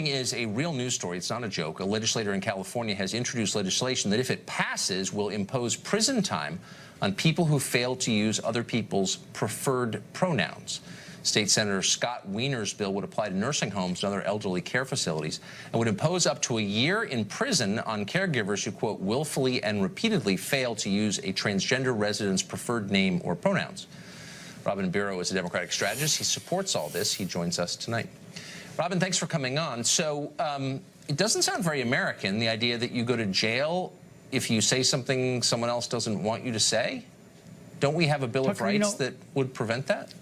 Is a real news story. It's not a joke. A legislator in California has introduced legislation that, if it passes, will impose prison time on people who fail to use other people's preferred pronouns. State Senator Scott Wiener's bill would apply to nursing homes and other elderly care facilities and would impose up to a year in prison on caregivers who, quote, willfully and repeatedly fail to use a transgender resident's preferred name or pronouns. Robin Bureau is a Democratic strategist. He supports all this. He joins us tonight. Robin, thanks for coming on. So it doesn't sound very American, the idea that you go to jail if you say something someone else doesn't want you to say. Don't we have a Bill of Rights that would prevent that?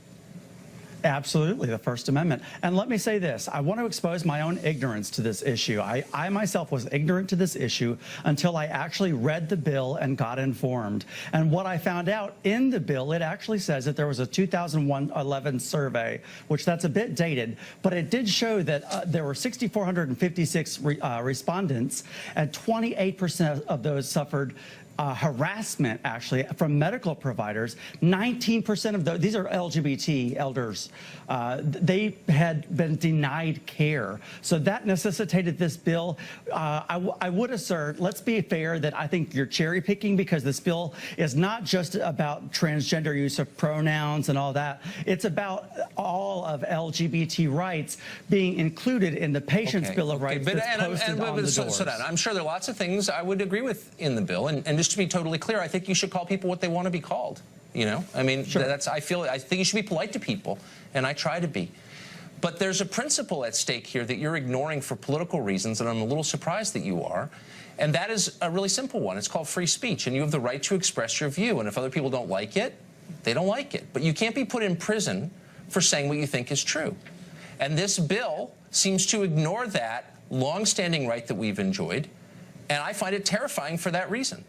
Absolutely, the First Amendment. And let me say this, I want to expose my own ignorance to this issue. I myself was ignorant to this issue until I actually read the bill and got informed. And what I found out in the bill, it actually says that there was a 2011 survey, which that's a bit dated, but it did show that there were 6,456 respondents, and 28% of those suffered harassment, actually, from medical providers. 19% of those, these are LGBT elders, they had been denied care. So that necessitated this bill. I would assert, let's be fair, that I think you're cherry picking, because this bill is not just about transgender use of pronouns and all that. It's about all of LGBT rights being included in the patient's Bill of Rights that's posted on the doors. I'm sure there are lots of things I would agree with in the bill, and just to be totally clear, I think you should call people what they want to be called. You know, I mean, I think you should be polite to people, and I try to be. But there's a principle at stake here that you're ignoring for political reasons, and I'm a little surprised that you are. And that is a really simple one. It's called free speech, and you have the right to express your view. And if other people don't like it, they don't like it. But you can't be put in prison for saying what you think is true. And this bill seems to ignore that long-standing right that we've enjoyed, and I find it terrifying for that reason.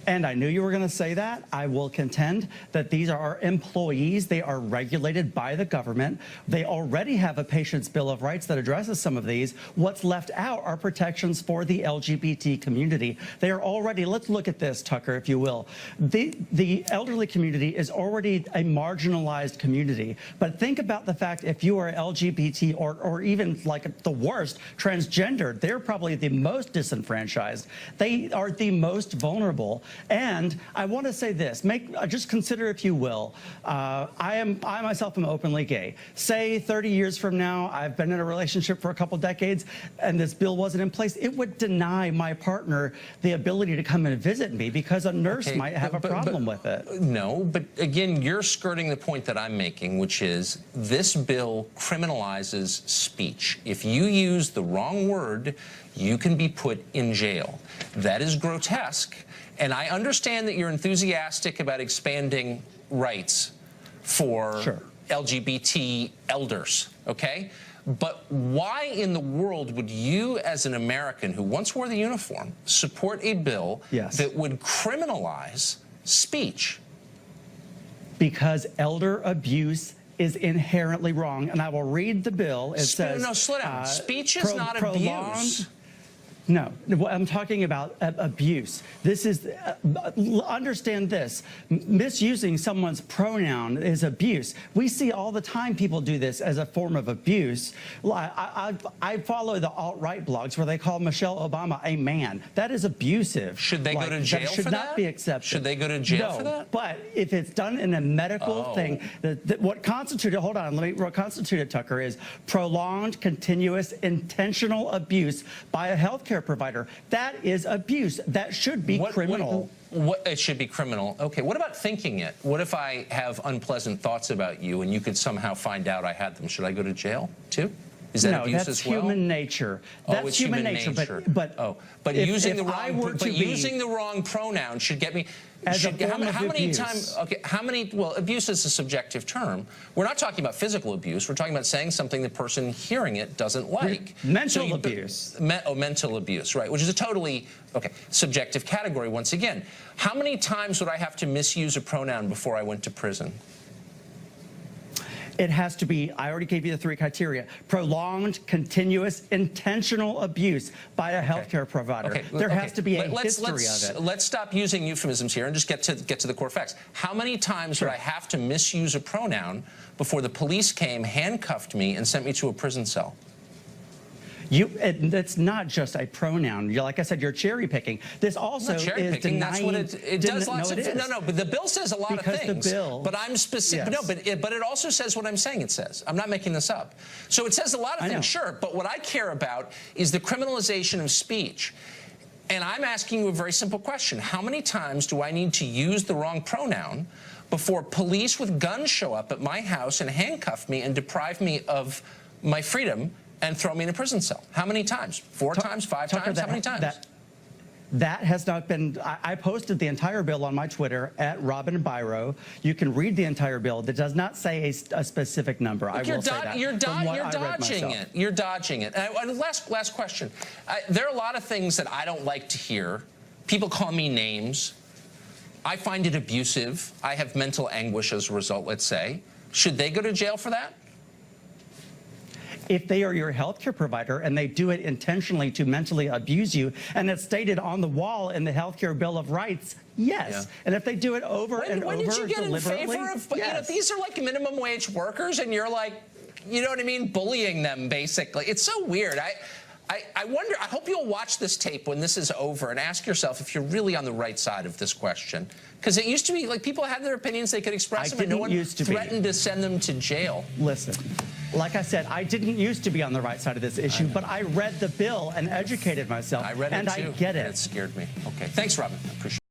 And I knew you were going to say that. I will contend that these are our employees. They are regulated by the government. They already have a patient's Bill of Rights that addresses some of these. What's left out are protections for the LGBT community. They are already, let's look at this, Tucker, if you will. The elderly community is already a marginalized community. But think about the fact, if you are LGBT or even, like the worst, transgender, they're probably the most disenfranchised. They are the most vulnerable. And I want to say this, just consider, if you will, I myself am openly gay. Say 30 years from now, I've been in a relationship for a couple decades, and this bill wasn't in place, it would deny my partner the ability to come and visit me, because a nurse might have a problem with it. No, but again, you're skirting the point that I'm making, which is this bill criminalizes speech. If you use the wrong word, you can be put in jail. That is grotesque. And I understand that you're enthusiastic about expanding rights for LGBT elders, okay? But why in the world would you, as an American who once wore the uniform, support a bill that would criminalize speech? Because elder abuse is inherently wrong. And I will read the bill. It says... No, slow down. Speech is not abuse. No, I'm talking about abuse. This is, understand this, misusing someone's pronoun is abuse. We see all the time people do this as a form of abuse. I follow the alt-right blogs where they call Michelle Obama a man. That is abusive. Should they go to jail for that? Should not be accepted. Should they go to jail for that? But if it's done in a medical thing, what constituted, hold on, what constituted, Tucker, is prolonged, continuous, intentional abuse by a healthcare provider. That is abuse. That should be criminal. It should be criminal. Okay, what about thinking it? What if I have unpleasant thoughts about you and you could somehow find out I had them? Should I go to jail too? Is that abuse as well? No, that's human nature. That's human nature. But using the wrong pronoun should get me. How many times? Okay, how many? Well, abuse is a subjective term. We're not talking about physical abuse. We're talking about saying something the person hearing it doesn't like. Mental abuse. Mental abuse, right? Which is a totally subjective category. Once again, how many times would I have to misuse a pronoun before I went to prison? It has to be, I already gave you the 3 criteria, prolonged, continuous, intentional abuse by a healthcare provider. There has to be a history of it. Let's stop using euphemisms here and just get to the core facts. How many times would I have to misuse a pronoun before the police came, handcuffed me, and sent me to a prison cell? It's not just a pronoun. Like I said, you're cherry picking. This also Not cherry is picking. That's what it does. Lots of no. But the bill says a lot because of things. The bill, but I'm specific. Yes. No, but it also says what I'm saying. It says. I'm not making this up. So it says a lot of things. Sure. But what I care about is the criminalization of speech. And I'm asking you a very simple question. How many times do I need to use the wrong pronoun before police with guns show up at my house and handcuff me and deprive me of my freedom and throw me in a prison cell? How many times? 4 times? 5 times? How many times? That has not been. I posted the entire bill on my Twitter at Robin Biro. You can read the entire bill. That does not say a specific number. I will say that. You're dodging it. You're dodging it. And last question. There are a lot of things that I don't like to hear. People call me names. I find it abusive. I have mental anguish as a result, let's say. Should they go to jail for that? If they are your healthcare provider and they do it intentionally to mentally abuse you, and it's stated on the wall in the Healthcare Bill of Rights, yes. Yeah. And if they do it over and over deliberately, when did you get in favor of, yes. These are like minimum wage workers, and you're like, you know what I mean, bullying them, basically. It's so weird. I wonder, I hope you'll watch this tape when this is over and ask yourself if you're really on the right side of this question. Because it used to be like people had their opinions, they could express them, and no one threatened to send them to jail. Listen, like I said, I didn't used to be on the right side of this issue, but I read the bill and educated myself. I read it too, and I get it. And it scared me. Okay, thanks, Robin. I appreciate it.